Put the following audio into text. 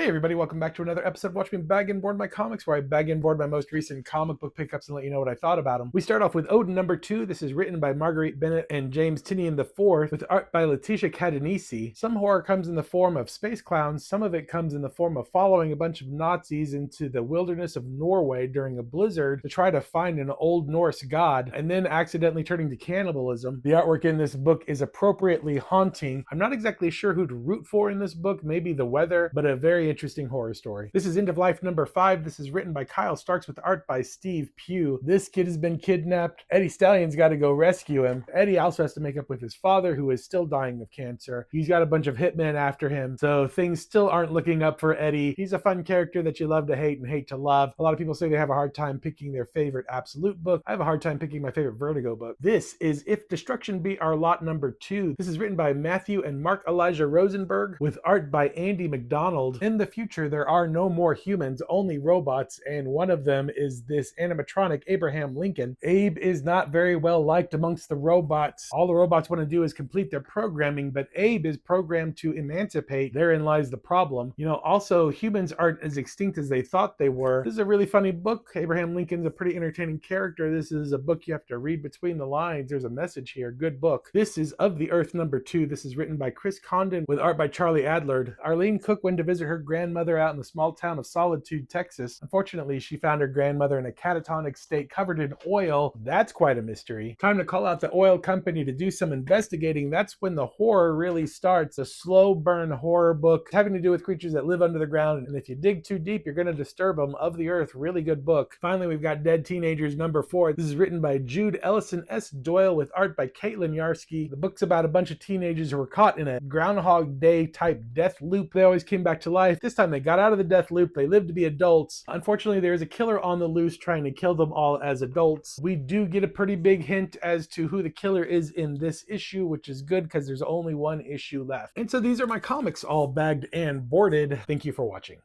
Hey everybody, welcome back to another episode of Watch Me Bag and Board My Comics, where I bag and board my most recent comic book pickups and let you know what I thought about them. We start off with Odin #2. This is written by Marguerite Bennett and James Tynion IV, with art by Letitia Cadenisi. Some horror comes in the form of space clowns, some of it comes in the form of following a bunch of Nazis into the wilderness of Norway during a blizzard to try to find an Old Norse god, and then accidentally turning to cannibalism. The artwork in this book is appropriately haunting. I'm not exactly sure who to root for in this book, maybe the weather, but a very interesting horror story. This is End of Life #5. This is written by Kyle Starks with art by Steve Pugh. This kid has been kidnapped. Eddie Stallion's got to go rescue him. Eddie also has to make up with his father, who is still dying of cancer. He's got a bunch of hitmen after him, so things still aren't looking up for Eddie. He's a fun character that you love to hate and hate to love. A lot of people say they have a hard time picking their favorite Absolute book. I have a hard time picking my favorite Vertigo book. This is If Destruction Be Our Lot #2. This is written by Matthew and Mark Elijah Rosenberg with art by Andy McDonald. In the future, there are no more humans, only robots, and one of them is this animatronic Abraham Lincoln. Abe is not very well liked amongst the robots. All the robots want to do is complete their programming, but Abe is programmed to emancipate. Therein lies the problem. Also, humans aren't as extinct as they thought they were. This is a really funny book. Abraham Lincoln's a pretty entertaining character. This is a book you have to read between the lines. There's a message here. Good book. This is Of the Earth #2. This is written by Chris Condon with art by Charlie Adlard. Arlene Cook went to visit her grandmother out in the small town of Solitude, Texas. Unfortunately, she found her grandmother in a catatonic state covered in oil. That's quite a mystery. Time to call out the oil company to do some investigating. That's when the horror really starts. A slow burn horror book having to do with creatures that live under the ground, and if you dig too deep, you're going to disturb them. Of the Earth, really good book. Finally, we've got Dead Teenagers #4. This is written by Jude Ellison S. Doyle with art by Caitlin Yarsky. The book's about a bunch of teenagers who were caught in a Groundhog Day type death loop. They always came back to life. This time they got out of the death loop. They lived to be adults. Unfortunately, there is a killer on the loose trying to kill them all as adults. We do get a pretty big hint as to who the killer is in this issue, which is good because there's only one issue left. And so these are my comics all bagged and boarded. Thank you for watching.